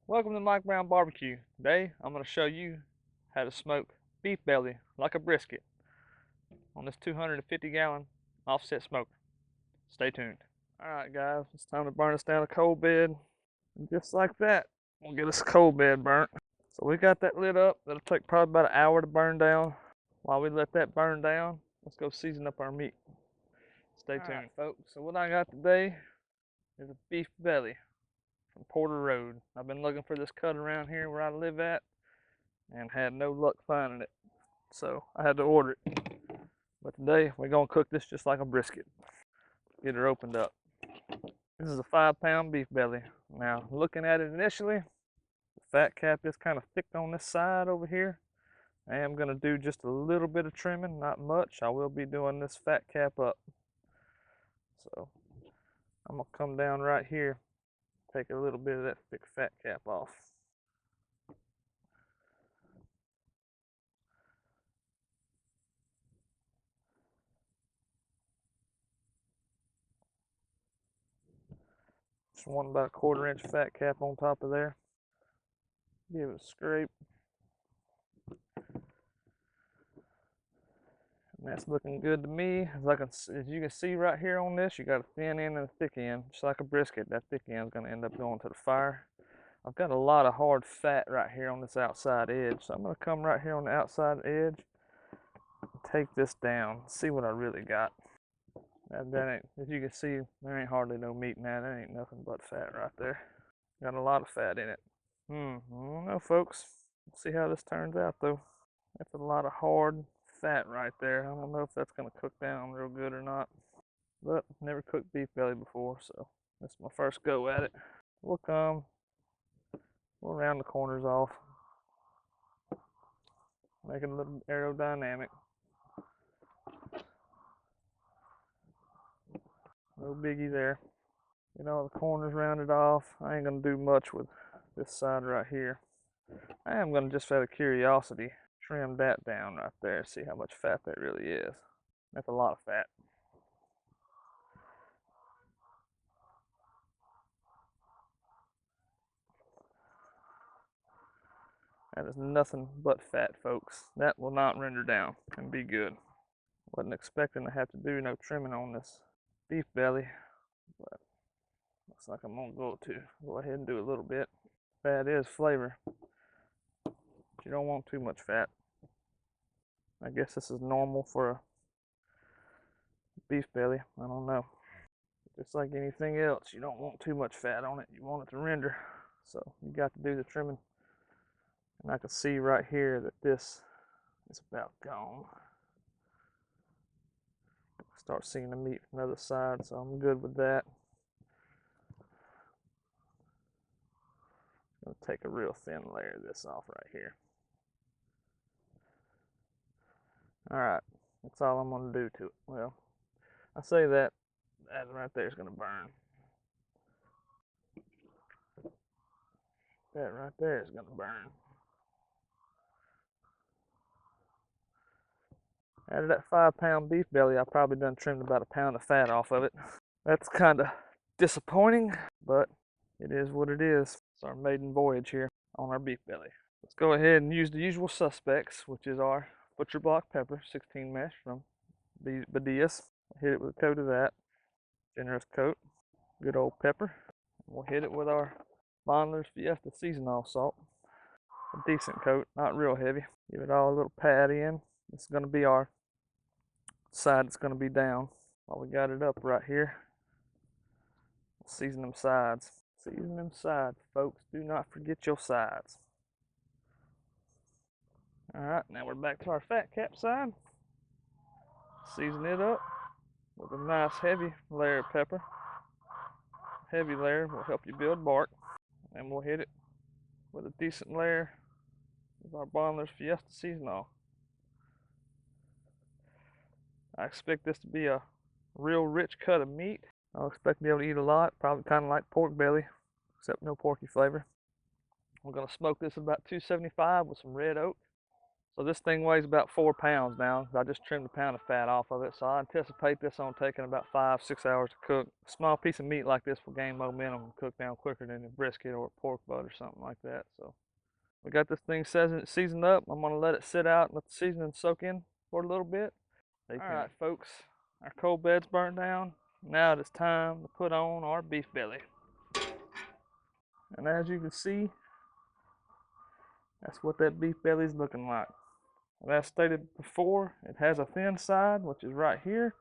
Welcome to Mike Brown Barbecue. Today I'm going to show you how to smoke beef belly like a brisket on this 250-gallon offset smoker. Stay tuned. Alright guys, it's time to burn us down a coal bed. And just like that, we'll get us a coal bed burnt. So we got that lit up. That'll take probably about an hour to burn down. While we let that burn down, let's go season up our meat. Stay tuned. Alright folks, so what I got today is a beef belly from Porter Road. I've been looking for this cut around here where I live at and had no luck finding it, so I had to order it. But today we're gonna cook this just like a brisket. Get her opened up. This is a 5-pound beef belly. Now looking at it initially, the fat cap is kind of thick on this side over here. I am gonna do just a little bit of trimming, not much. I will be doing this fat cap up. So I'm gonna come down right here, take a little bit of that thick fat cap off. Just want about a 1/4 inch fat cap on top of there. Give it a scrape. And that's looking good to me. As you can see right here on this, you got a thin end and a thick end. Just like a brisket, that thick end is going to end up going to the fire. I've got a lot of hard fat right here on this outside edge. So I'm going to come right here on the outside edge and take this down. See what I really got. That ain't, as you can see, there ain't hardly no meat in that. That ain't nothing but fat right there. Got a lot of fat in it. I don't know, folks. We'll see how this turns out, though. That's a lot of hard fat right there. I don't know if that's going to cook down real good or not. But never cooked beef belly before, so this is my first go at it. We'll round the corners off. Make it a little aerodynamic. No biggie there. Get all the corners rounded off. I ain't going to do much with this side right here. I am going to, just out of curiosity, trim that down right there. See how much fat that really is. That's a lot of fat. That is nothing but fat, folks. That will not render down and be good. Wasn't expecting to have to do no trimming on this beef belly, but looks like I'm gonna go ahead and do a little bit. Fat is flavor, but you don't want too much fat. I guess this is normal for a beef belly. I don't know. Just like anything else, you don't want too much fat on it. You want it to render, so you got to do the trimming. And I can see right here that this is about gone. Start seeing the meat from the other side, so I'm good with that. I'm gonna take a real thin layer of this off right here. Alright, that's all I'm gonna do to it. Well, I say that right there is gonna burn. That right there is gonna burn. Out of that 5-pound beef belly, I probably done trimmed about a pound of fat off of it. That's kind of disappointing, but it is what it is. It's our maiden voyage here on our beef belly. Let's go ahead and use the usual suspects, which is our butcher block pepper, 16 mesh from Badias. Hit it with a coat of that. Generous coat. Good old pepper. We'll hit it with our Bondler's Fiesta seasonal salt. A decent coat, not real heavy. Give it all a little pat in. This is going to be our side that's going to be down. While we got it up right here, we'll season them sides. Season them sides, folks. Do not forget your sides. Alright, now we're back to our fat cap side. Season it up with a nice heavy layer of pepper. Heavy layer will help you build bark. And we'll hit it with a decent layer of our Bondler's Fiesta seasonal. I expect this to be a real rich cut of meat. I'll expect to be able to eat a lot, probably kind of like pork belly, except no porky flavor. We're going to smoke this at about 275 with some red oak. So this thing weighs about 4 pounds now. I just trimmed a pound of fat off of it. So I anticipate this on taking about 5-6 hours to cook. A small piece of meat like this will gain momentum and cook down quicker than a brisket or a pork butt or something like that. So we got this thing seasoned up. I'm gonna let it sit out and let the seasoning soak in for a little bit. All right, folks, our cold bed's burnt down. Now it is time to put on our beef belly. And as you can see, that's what that beef belly is looking like. And as stated before, it has a thin side, which is right here,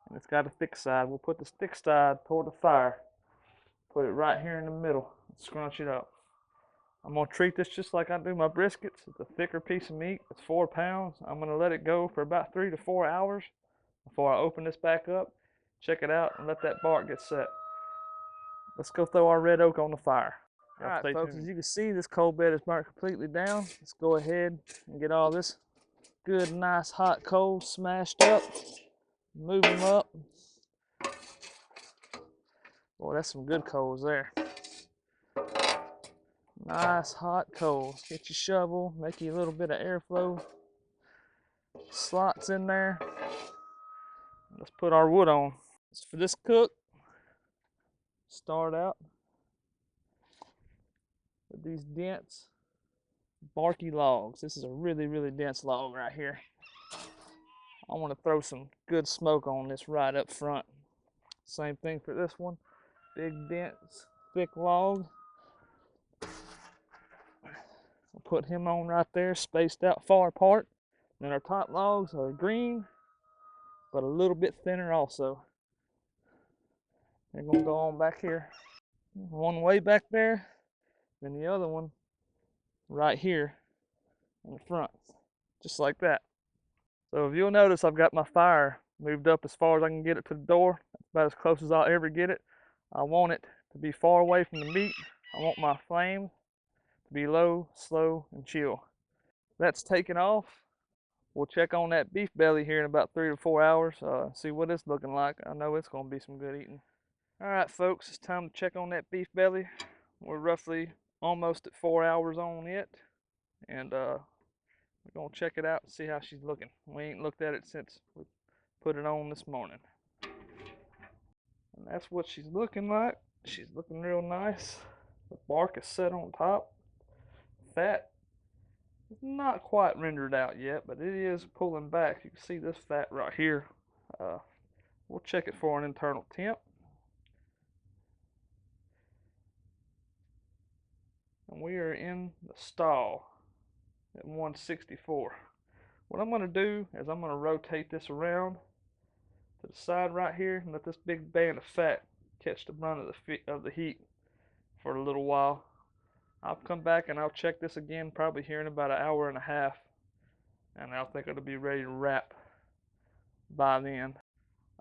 and it's got a thick side. We'll put this thick side toward the fire. Put it right here in the middle and scrunch it up. I'm gonna treat this just like I do my briskets. It's a thicker piece of meat. It's 4 pounds. I'm gonna let it go for about 3 to 4 hours before I open this back up, check it out, and let that bark get set. Let's go throw our red oak on the fire. All right, folks, as you can see, this cold bed is burnt completely down. Let's go ahead and get all this good, nice, hot coals smashed up. Move them up. Boy, that's some good coals there. Nice hot coals. Get your shovel, make you a little bit of airflow. Slots in there. Let's put our wood on. For this cook, start out with these dense, barky logs. This is a really, really dense log right here. I want to throw some good smoke on this right up front. Same thing for this one. Big, dense, thick log. We'll put him on right there, spaced out far apart. And then our top logs are green, but a little bit thinner also. They're gonna go on back here. One way back there, then the other one right here in the front, just like that. So if you'll notice, I've got my fire moved up as far as I can get it to the door. That's about as close as I'll ever get it. I want it to be far away from the meat. I want my flame to be low, slow, and chill. That's taken off. We'll check on that beef belly here in about 3 to 4 hours, see what it's looking like. I know it's gonna be some good eating. All right, folks, it's time to check on that beef belly. We're roughly almost at 4 hours on it, and we're gonna check it out and see how she's looking. We ain't looked at it since we put it on this morning. And that's what she's looking like. She's looking real nice. The bark is set on top. Fat is not quite rendered out yet, but it is pulling back. You can see this fat right here. We'll check it for an internal temp. And we are in the stall at 164. What I'm going to do is I'm going to rotate this around to the side right here and let this big band of fat catch the brunt of the heat for a little while. I'll come back and I'll check this again probably here in about an hour and a half, and I think it'll be ready to wrap by then.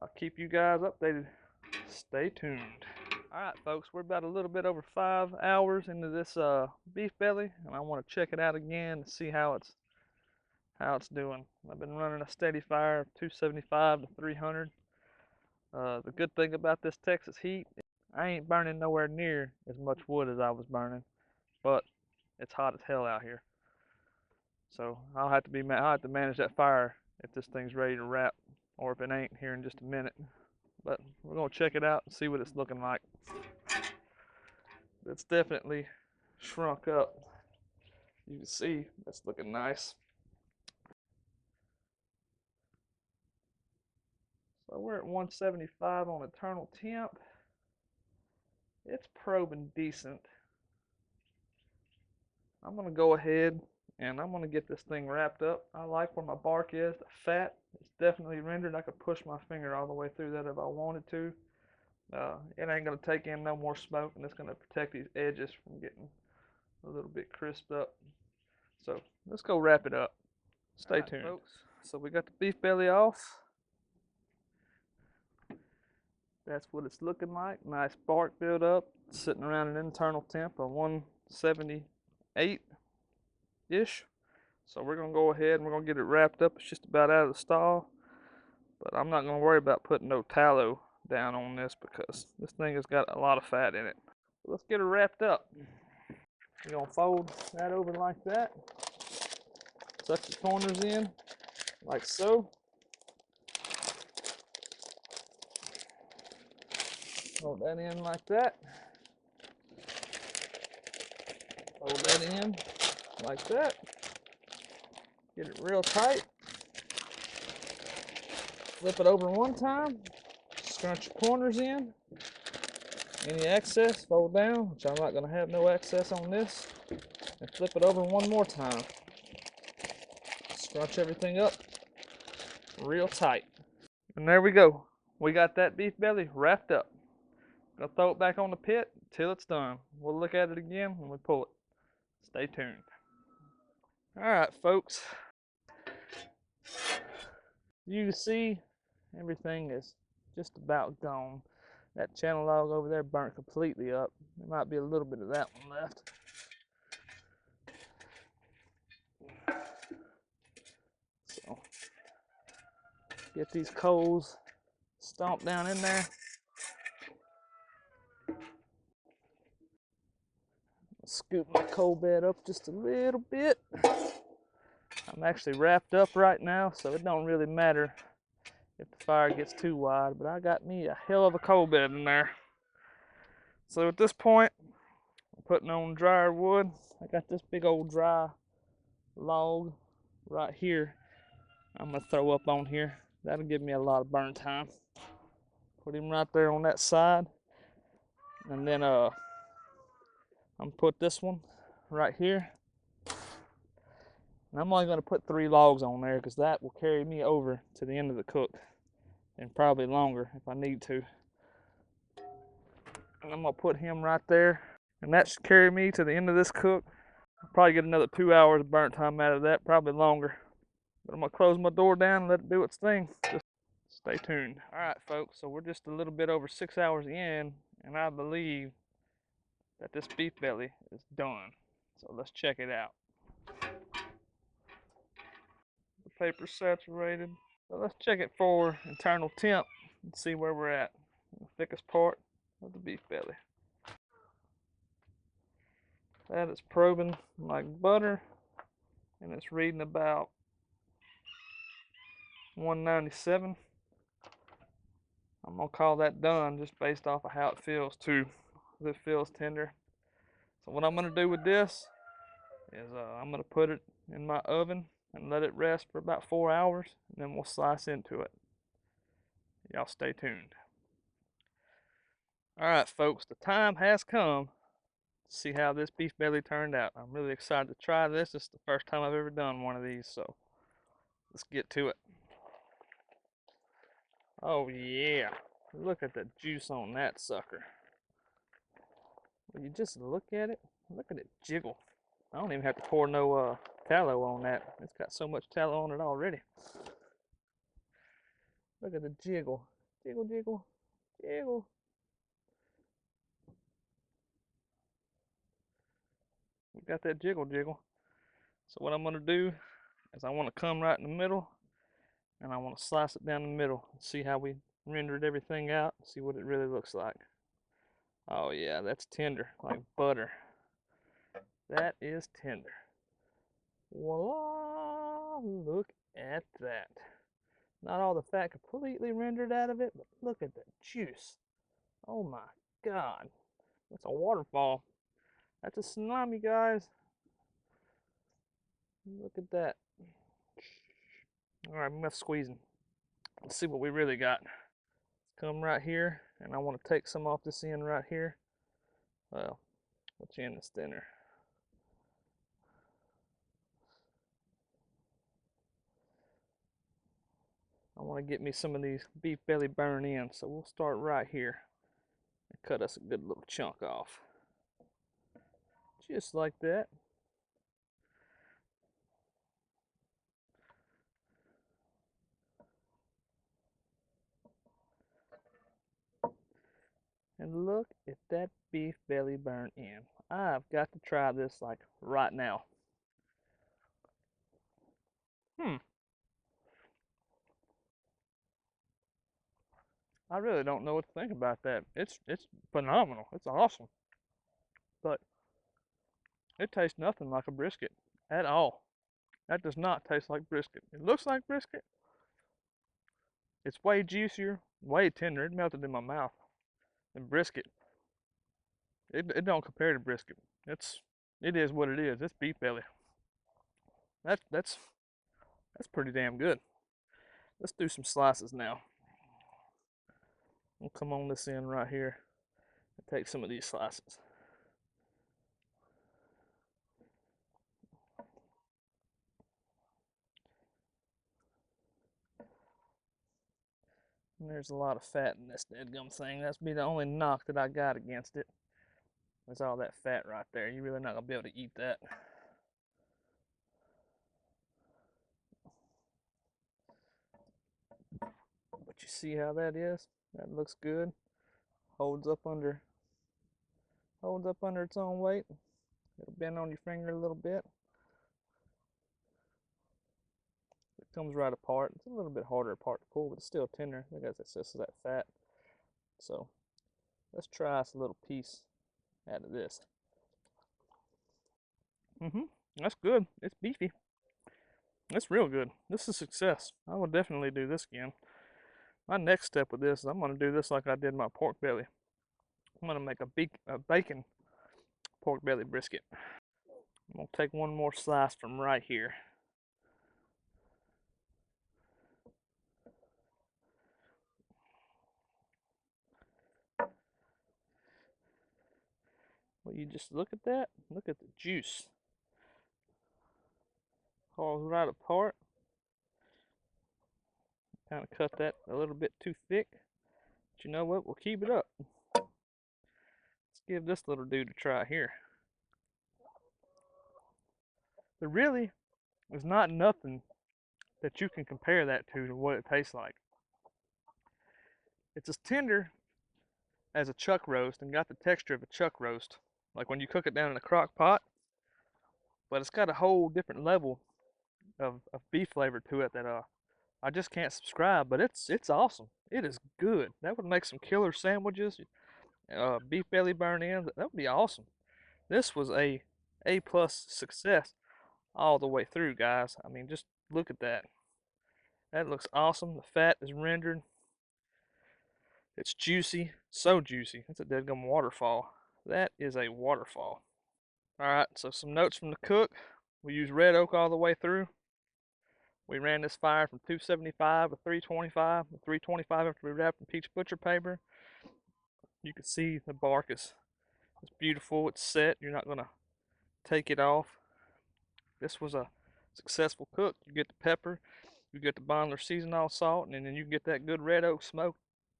I'll keep you guys updated. Stay tuned. Alright, folks, we're about a little bit over 5 hours into this beef belly, and I want to check it out again to see how it's doing. I've been running a steady fire of 275 to 300. The good thing about this Texas heat, I ain't burning nowhere near as much wood as I was burning, but it's hot as hell out here. So I'll have to manage that fire if this thing's ready to wrap, or if it ain't here in just a minute. But we're gonna check it out and see what it's looking like. It's definitely shrunk up. You can see that's looking nice. So we're at 175 on internal temp. It's probing decent. I'm gonna go ahead and I'm gonna get this thing wrapped up. I like where my bark is. The fat is definitely rendered. I could push my finger all the way through that if I wanted to. It ain't gonna take in no more smoke, and it's gonna protect these edges from getting a little bit crisped up. So let's go wrap it up. Stay tuned, folks. So we got the beef belly off. That's what it's looking like. Nice bark build up, sitting around an internal temp of 178-ish. So we're gonna go ahead and we're gonna get it wrapped up. It's just about out of the stall, but I'm not gonna worry about putting no tallow down on this because this thing has got a lot of fat in it. So let's get her wrapped up. We're gonna fold that over like that. tuck the corners in, like so. Hold that in like that. Hold that in like that. Get it real tight. Flip it over one time. Scrunch your corners in. Any excess, fold down, which I'm not going to have no excess on this. And flip it over one more time. Scrunch everything up real tight. And there we go. We got that beef belly wrapped up. Gonna throw it back on the pit till it's done. We'll look at it again when we pull it. Stay tuned. Alright folks, you can see everything is just about gone. That channel log over there burnt completely up. There might be a little bit of that one left. So get these coals stomped down in there. Scoop my coal bed up just a little bit. I'm actually wrapped up right now, so it don't really matter if the fire gets too wide, but I got me a hell of a coal bed in there. So at this point, I'm putting on drier wood. I got this big old dry log right here. I'm gonna throw up on here. That'll give me a lot of burn time. Put him right there on that side. And then I'm gonna put this one right here. And I'm only gonna put 3 logs on there because that will carry me over to the end of the cook. And probably longer if I need to. And I'm gonna put him right there. And that should carry me to the end of this cook. I'll probably get another 2 hours of burnt time out of that, probably longer. But I'm gonna close my door down and let it do its thing. Just stay tuned. Alright folks, so we're just a little bit over 6 hours in, and I believe that this beef belly is done. So let's check it out. The paper's saturated. So let's check it for internal temp and see where we're at. The thickest part of the beef belly. That is probing like butter, and it's reading about 197. I'm gonna call that done just based off of how it feels too. It feels tender. So what I'm gonna do with this is I'm gonna put it in my oven and let it rest for about 4 hours, and then we'll slice into it. Y'all stay tuned. All right, folks, the time has come to see how this beef belly turned out. I'm really excited to try this. This is the first time I've ever done one of these, so let's get to it. Oh yeah, look at the juice on that sucker. When you just look at it jiggle. I don't even have to pour no tallow on that. It's got so much tallow on it already. Look at the jiggle. Jiggle, jiggle, jiggle. We got that jiggle, jiggle. So what I'm gonna do is I wanna come right in the middle, and I wanna slice it down the middle. See how we rendered everything out. See what it really looks like. Oh yeah, that's tender, like butter. That is tender. Voila! Look at that. Not all the fat completely rendered out of it, but look at the juice. Oh my God. That's a waterfall. That's a tsunami, guys. Look at that. All right, I'm gonna squeezing. Let's see what we really got. Come right here, and I want to take some off this end right here. Well, which end is thinner? I want to get me some of these beef belly burn in, so we'll start right here and cut us a good little chunk off. Just like that. And look at that beef belly burn in. I've got to try this like right now. I really don't know what to think about that. It's phenomenal. It's awesome. But it tastes nothing like a brisket at all. That does not taste like brisket. It looks like brisket. It's way juicier, way tender. It melted in my mouth. And brisket, it don't compare to brisket. It is what it is. It's beef belly. That's pretty damn good. Let's do some slices now. We'll come on this end right here and take some of these slices. And there's a lot of fat in this deadgum thing. That's be the only knock that I got against it. There's all that fat right there. You're really not gonna be able to eat that. But you see how that is? That looks good. Holds up under its own weight. It'll bend on your finger a little bit. It comes right apart. It's a little bit harder apart to pull, but it's still tender. I guess it's just that fat. So let's try us a little piece out of this. That's good. It's beefy. It's real good. This is a success. I will definitely do this again. My next step with this is I'm going to do this like I did my pork belly. I'm going to make a bacon pork belly brisket. I'm going to take one more slice from right here. Well, you just look at that. Look at the juice. Falls right apart. Kind of cut that a little bit too thick. But you know what? We'll keep it up. Let's give this little dude a try here. There really is not nothing that you can compare that to what it tastes like. It's as tender as a chuck roast and got the texture of a chuck roast, like when you cook it down in a crock pot, but it's got a whole different level of beef flavor to it that I just can't subscribe, but it's awesome. It is good. That would make some killer sandwiches, beef belly burn ends. That would be awesome. This was A plus success all the way through, guys. I mean, just look at that. That looks awesome. The fat is rendered. It's juicy, so juicy. That's a deadgum waterfall. That is a waterfall. All right, so some notes from the cook. We used red oak all the way through. We ran this fire from 275 to 325. The 325 after we wrapped in peach butcher paper. You can see the bark is beautiful. It's set. You're not gonna take it off. This was a successful cook. You get the pepper, you get the Bondler seasonal salt, and then you get that good red oak smoke.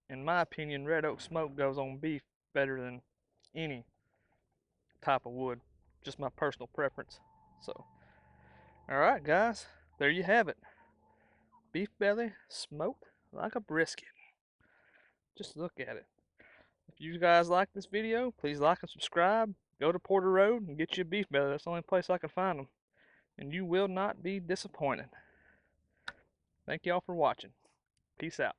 In my opinion, red oak smoke goes on beef better than any type of wood. Just my personal preference. So, alright guys, there you have it. Beef belly smoked like a brisket. Just look at it. If you guys like this video, please like and subscribe. Go to Porter Road and get you a beef belly. That's the only place I can find them. And you will not be disappointed. Thank y'all for watching. Peace out.